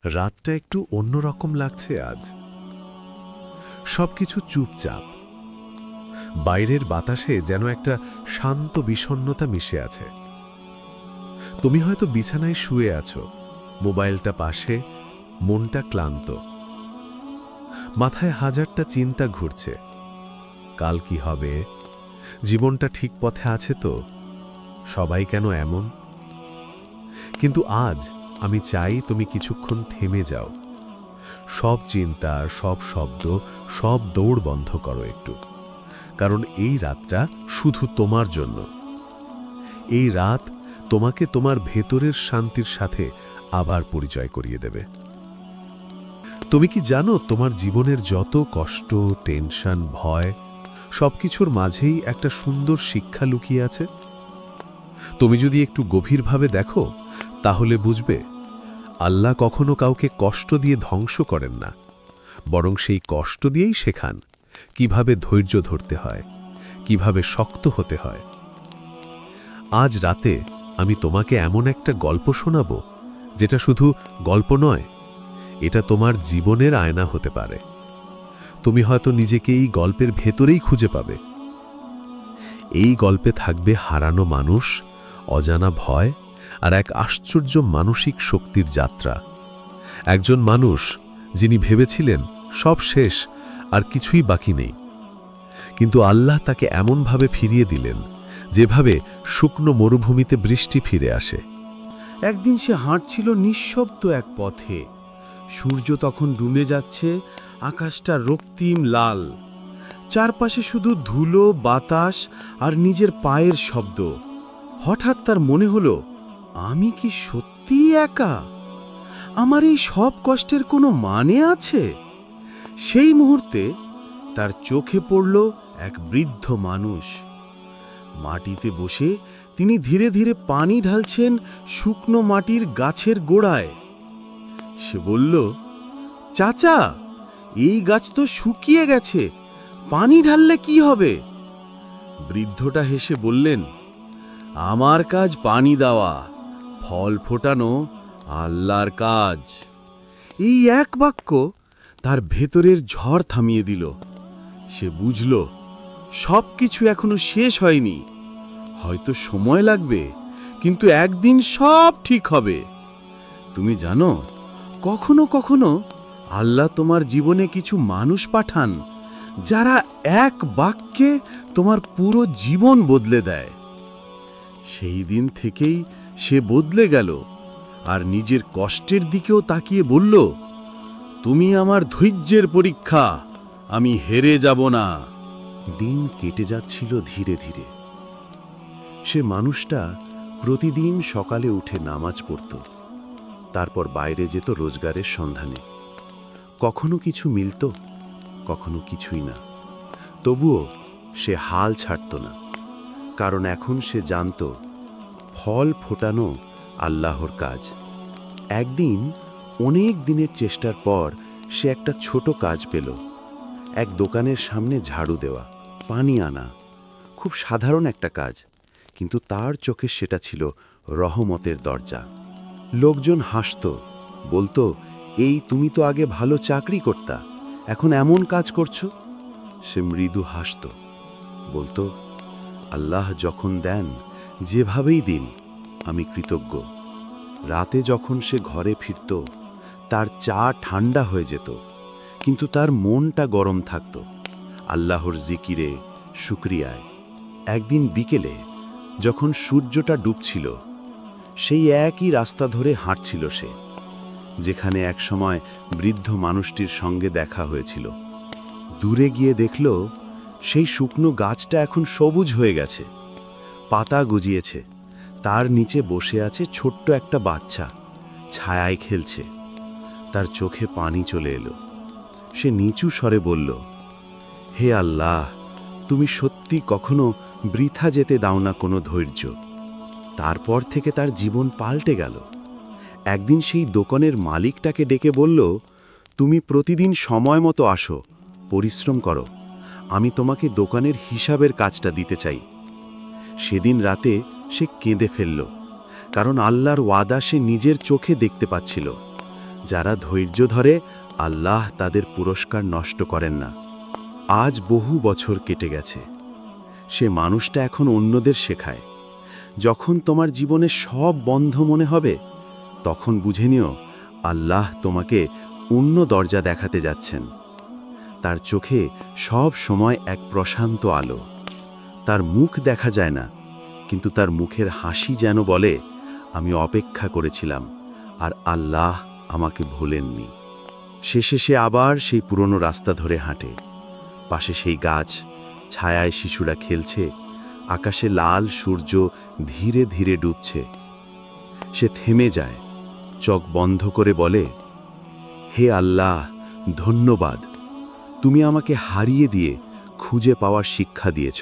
রাতটা একটু অন্যরকম লাগছে আজ। সবকিছু চুপচাপ। বাইরের বাতাসে যেন একটা শান্ত বিষণ্ণতা মিশে আছে। তুমি হয়তো বিছানায় শুয়ে আছো, মোবাইলটা পাশে, মনটা ক্লান্ত। মাথায় হাজারটা চিন্তা ঘুরছে। কাল কি হবে? জীবনটা ঠিক পথে আছে তো? সবাই কেন এমন? কিন্তু আজ আমি চাই তুমি কিছুক্ষণ থেমে যাও। সব চিন্তা, সব শব্দ, সব দৌড় বন্ধ করো একটু। কারণ এই রাতটা শুধু তোমার জন্য। এই রাত তোমাকে তোমার ভেতরের শান্তির সাথে আবার পরিচয় করিয়ে দেবে। তুমি কি জানো তোমার জীবনের যত কষ্ট, টেনশন, ভয় সবকিছুর মাঝেই একটা সুন্দর শিক্ষা লুকিয়ে আছে? তুমি যদি একটু গভীরভাবে দেখো তাহলে বুঝবে আল্লাহ কখনো কাউকে কষ্ট দিয়ে ধ্বংস করেন না, বরং সেই কষ্ট দিয়েই শেখান কিভাবে ধৈর্য ধরতে হয়, কিভাবে শক্ত হতে হয়। আজ রাতে আমি তোমাকে এমন একটা গল্প শোনাব যেটা শুধু গল্প নয়, এটা তোমার জীবনের আয়না হতে পারে। তুমি হয়তো নিজেকে এই গল্পের ভেতরেই খুঁজে পাবে। এই গল্পে থাকবে হারানো মানুষ, অজানা ভয় আর এক আশ্চর্য মানসিক শক্তির যাত্রা। একজন মানুষ যিনি ভেবেছিলেন সব শেষ আর কিছুই বাকি নেই, কিন্তু আল্লাহ তাকে এমনভাবে ফিরিয়ে দিলেন যেভাবে শুকনো মরুভূমিতে বৃষ্টি ফিরে আসে। একদিন সে হাঁটছিল নিঃশব্দ এক পথে। সূর্য তখন ডুবে যাচ্ছে, আকাশটা রক্তিম লাল। চারপাশে শুধু ধুলো, বাতাস আর নিজের পায়ের শব্দ। হঠাৎ তার মনে হলো, আমি কি সত্যিই একা? আমার এই সব কষ্টের কোনো মানে আছে? সেই মুহূর্তে তার চোখে পড়ল এক বৃদ্ধ মানুষ। মাটিতে বসে তিনি ধীরে ধীরে পানি ঢালছেন শুকনো মাটির গাছের গোড়ায়। সে বলল, চাচা, এই গাছ তো শুকিয়ে গেছে, পানি ঢাললে কি হবে? বৃদ্ধটা হেসে বললেন, আমার কাজ পানি দেওয়া, ফল ফোটানো আল্লাহর কাজ। এই এক বাক্য তার ভেতরের ঝড় থামিয়ে দিল। সে বুঝল সবকিছু এখনো শেষ হয়নি। হয়তো সময় লাগবে, কিন্তু একদিন সব ঠিক হবে। তুমি জানো, কখনো কখনো আল্লাহ তোমার জীবনে কিছু মানুষ পাঠান যারা এক বাক্যে তোমার পুরো জীবন বদলে দেয়। সেই দিন থেকেই সে বদলে গেল আর নিজের কষ্টের দিকেও তাকিয়ে বলল, তুমি আমার ধৈর্যের পরীক্ষা, আমি হেরে যাব না। দিন কেটে যাচ্ছিল ধীরে ধীরে। সে মানুষটা প্রতিদিন সকালে উঠে নামাজ পড়ত, তারপর বাইরে যেত রোজগারের সন্ধানে। কখনো কিছু মিলত, কখনো কিছুই না। তবুও সে হাল ছাড়ত না, কারণ এখন সে জানত ফল ফোটানো আল্লাহর কাজ। একদিন অনেক দিনের চেষ্টার পর সে একটা ছোট কাজ পেল। এক দোকানের সামনে ঝাড়ু দেওয়া, পানি আনা। খুব সাধারণ একটা কাজ, কিন্তু তার চোখে সেটা ছিল রহমতের দরজা। লোকজন হাসত, বলতো, এই তুমি তো আগে ভালো চাকরি করতা, এখন এমন কাজ করছো? সে মৃদু হাসত, বলতো, আল্লাহ যখন দেন, যেভাবেই দিন, আমি কৃতজ্ঞ। রাতে যখন সে ঘরে ফিরত, তার চা ঠান্ডা হয়ে যেত, কিন্তু তার মনটা গরম থাকত আল্লাহর জিকিরে, শুকরিয়ায়। একদিন বিকেলে যখন সূর্যটা ডুবছিল, সেই একই রাস্তা ধরে হাঁটছিল সে, যেখানে একসময় বৃদ্ধ মানুষটির সঙ্গে দেখা হয়েছিল। দূরে গিয়ে দেখল সেই শুকনো গাছটা এখন সবুজ হয়ে গেছে, পাতা গজিয়েছে। তার নিচে বসে আছে ছোট্ট একটা বাচ্চা, ছায়ায় খেলছে। তার চোখে পানি চলে এলো। সে নিচু স্বরে বলল, হে আল্লাহ, তুমি সত্যি কখনো বৃথা যেতে দাও না কোনো ধৈর্য। তারপর থেকে তার জীবন পাল্টে গেল। একদিন সেই দোকানের মালিকটাকে ডেকে বলল, তুমি প্রতিদিন সময় মতো আসো, পরিশ্রম করো, আমি তোমাকে দোকানের হিসাবের কাজটা দিতে চাই। সেদিন রাতে সে কেঁদে ফেলল, কারণ আল্লাহর ওয়াদা সে নিজের চোখে দেখতে পাচ্ছিল। যারা ধৈর্য ধরে আল্লাহ তাদের পুরস্কার নষ্ট করেন না। আজ বহু বছর কেটে গেছে। সে মানুষটা এখন অন্যদের শেখায়। যখন তোমার জীবনে সব বন্ধ মনে হবে, তখন বুঝে নিও আল্লাহ তোমাকে অন্য দরজা দেখাতে যাচ্ছেন। তার চোখে সব সময় এক প্রশান্ত আলো। তার মুখ দেখা যায় না, কিন্তু তার মুখের হাসি যেন বলে, আমি অপেক্ষা করেছিলাম আর আল্লাহ আমাকে ভোলেননি। শেষে সে আবার সেই পুরনো রাস্তা ধরে হাঁটে। পাশে সেই গাছ, ছায়ায় শিশুরা খেলছে, আকাশে লাল সূর্য ধীরে ধীরে ডুবছে। সে থেমে যায়, চোখ বন্ধ করে বলে, হে আল্লাহ, ধন্যবাদ, তুমি আমাকে হারিয়ে দিয়ে খুঁজে পাওয়ার শিক্ষা দিয়েছ।